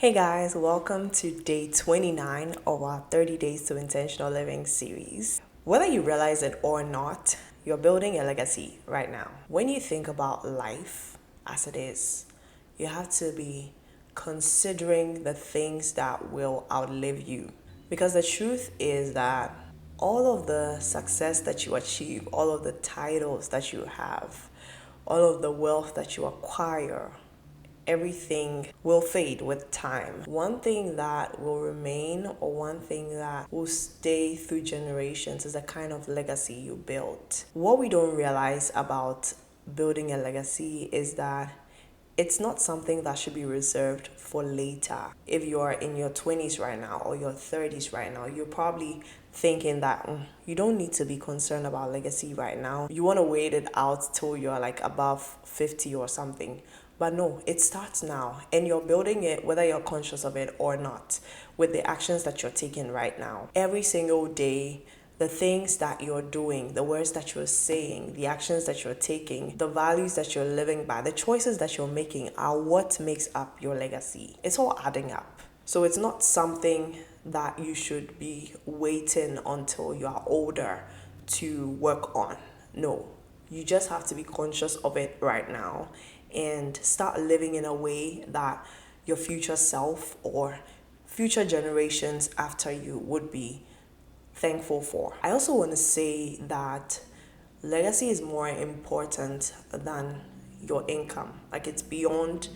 Hey guys, welcome to day 29 of our 30 Days to Intentional Living series. Whether you realize it or not, you're building a legacy right now. When you think about life as it is, you have to be considering the things that will outlive you. Because the truth is that all of the success that you achieve, all of the titles that you have, all of the wealth that you acquire, everything will fade with time. One thing that will remain, or one thing that will stay through generations, is the kind of legacy you built. What we don't realize about building a legacy is that it's not something that should be reserved for later. If you are in your 20s right now or your 30s right now, you're probably thinking that you don't need to be concerned about legacy right now. You want to wait it out till you're like above 50 or something. But no, it starts now, and you're building it whether you're conscious of it or not, with the actions that you're taking right now. Every single day, the things that you're doing, the words that you're saying, the actions that you're taking, the values that you're living by, the choices that you're making are what makes up your legacy. It's all adding up. So it's not something that you should be waiting until you are older to work on. No, you just have to be conscious of it right now and start living in a way that your future self or future generations after you would be thankful for. I also want to say that legacy is more important than your income. Like, it's beyond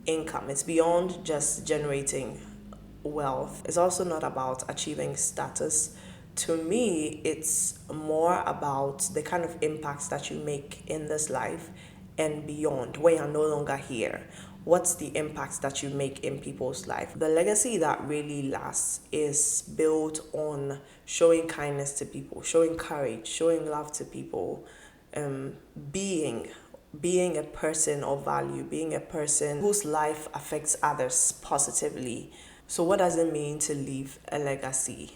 income, it's beyond just generating wealth. It's also not about achieving status. To me, it's more about the kind of impacts that you make in this life and beyond, when you're no longer here. What's the impacts that you make in people's life? The legacy that really lasts is built on showing kindness to people, showing courage, showing love to people, being a person of value, being a person whose life affects others positively. So what does it mean to leave a legacy?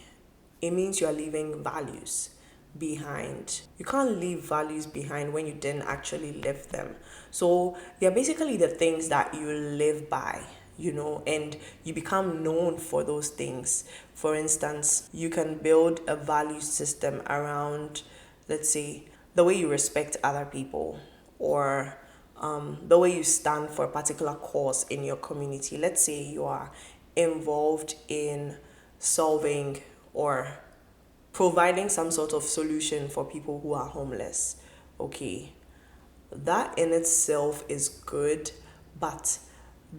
It means you're leaving values behind. You can't leave values behind when you didn't actually live them. So they're basically the things that you live by, and you become known for those things. For instance, you can build a value system around, let's say, the way you respect other people, or the way you stand for a particular cause in your community. Let's say you are involved in solving or providing some sort of solution for people who are homeless. Okay, that in itself is good, but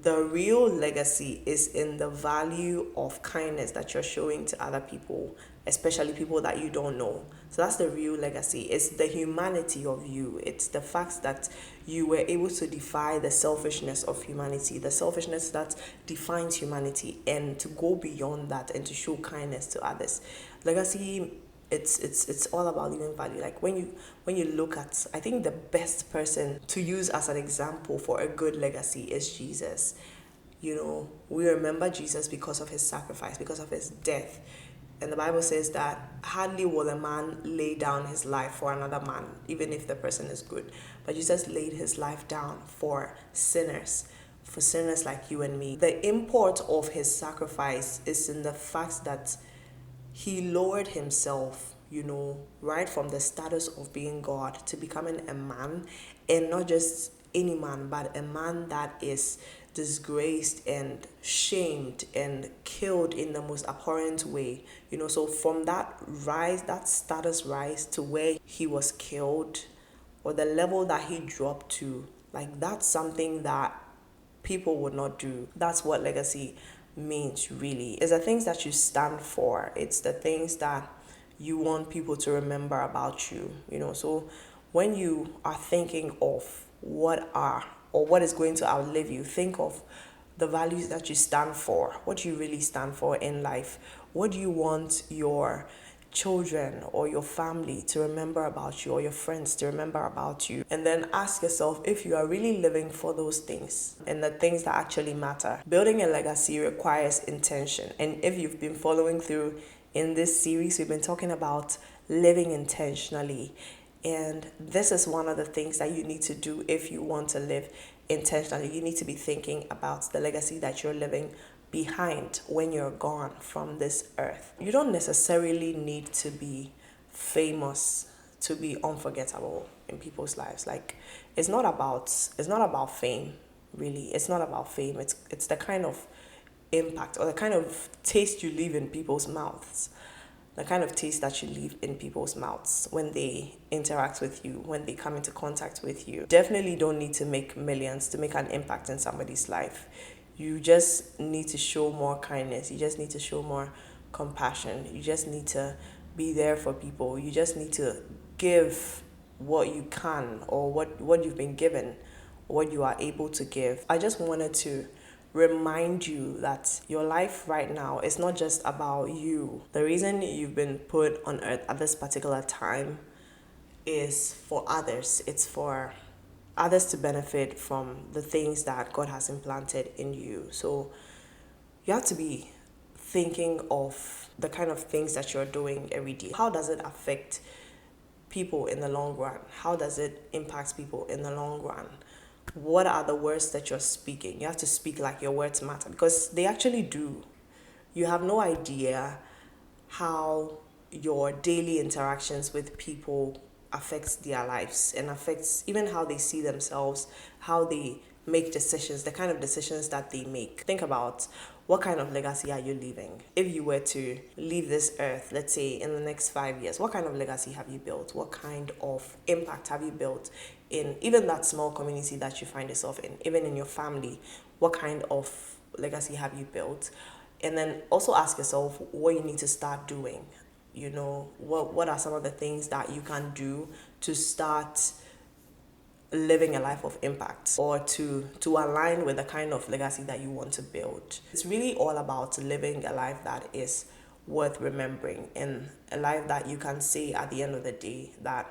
the real legacy is in the value of kindness that you're showing to other people, especially people that you don't know. So that's the real legacy. It's the humanity of you. It's the fact that you were able to defy the selfishness of humanity, the selfishness that defines humanity, and to go beyond that and to show kindness to others. Legacy, it's all about living value. Like, when you look at, I think the best person to use as an example for a good legacy is Jesus. We remember Jesus because of his sacrifice, because of his death. And the Bible says that hardly will a man lay down his life for another man, even if the person is good. But Jesus laid his life down for sinners like you and me. The import of his sacrifice is in the fact that he lowered himself, right from the status of being God to becoming a man, and not just any man, but a man that is disgraced and shamed and killed in the most abhorrent way. So from that status rise to where he was killed, or the level that he dropped to, like, that's something that people would not do. That's what legacy means, really. It's the things that you stand for. It's the things that you want people to remember about you. So when you are thinking of what is going to outlive you, think of the values that you stand for. What do you really stand for in life? What do you want your children or your family to remember about you, or your friends to remember about you? And then ask yourself if you are really living for those things and the things that actually matter. Building a legacy requires intention. And if you've been following through in this series, we've been talking about living intentionally. And this is one of the things that you need to do if you want to live intentionally. You need to be thinking about the legacy that you're living behind when you're gone from this earth. You don't necessarily need to be famous to be unforgettable in people's lives. Like, it's not about fame, really. It's not about fame. It's the kind of impact or the kind of taste you leave in people's mouths. The kind of taste that you leave in people's mouths when they interact with you, when they come into contact with you. Definitely don't need to make millions to make an impact in somebody's life. You just need to show more kindness. You just need to show more compassion. You just need to be there for people. You just need to give what you can, or what you've been given, what you are able to give. I just wanted to remind you that your life right now is not just about you. The reason you've been put on earth at this particular time is for others. It's for others to benefit from the things that God has implanted in you. So you have to be thinking of the kind of things that you're doing every day. How does it affect people in the long run? How does it impact people in the long run? What are the words that you're speaking? You have to speak like your words matter, because they actually do. You have no idea how your daily interactions with people affects their lives and affects even how they see themselves, how they make decisions, the kind of decisions that they make. Think about, what kind of legacy are you leaving? If you were to leave this earth, let's say in the next 5 years, what kind of legacy have you built? What kind of impact have you built in even that small community that you find yourself in, even in your family? What kind of legacy have you built? And then also ask yourself what you need to start doing. What are some of the things that you can do to start living a life of impact, or to align with the kind of legacy that you want to build. It's really all about living a life that is worth remembering, and a life that you can say at the end of the day that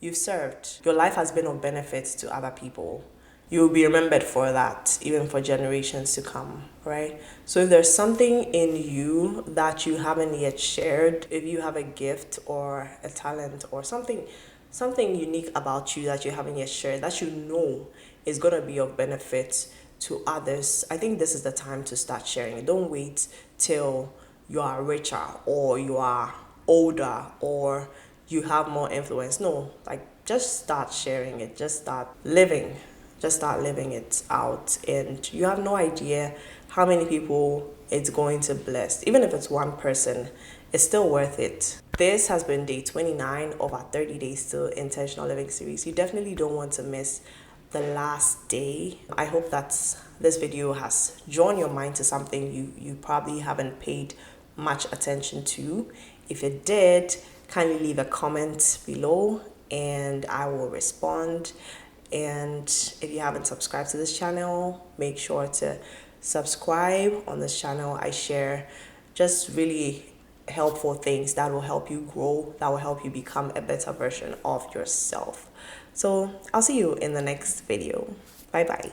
you've served. Your life has been of benefit to other people. You will be remembered for that, even for generations to come, right? So if there's something in you that you haven't yet shared, if you have a gift or a talent or something unique about you that you haven't yet shared, that you know is going to be of benefit to others, I think this is the time to start sharing it. Don't wait till you are richer or you are older or you have more influence. No, like, just start sharing it. Just start living it out, and you have no idea how many people it's going to bless. Even if it's one person, it's still worth it. This has been day 29 of our 30 days to intentional living series. You definitely don't want to miss the last day. I hope that this video has drawn your mind to something you probably haven't paid much attention to. If it did, kindly leave a comment below and I will respond. And if you haven't subscribed to this channel, make sure to subscribe. On this channel, I share just really helpful things that will help you grow, that will help you become a better version of yourself. So I'll see you in the next video. Bye bye.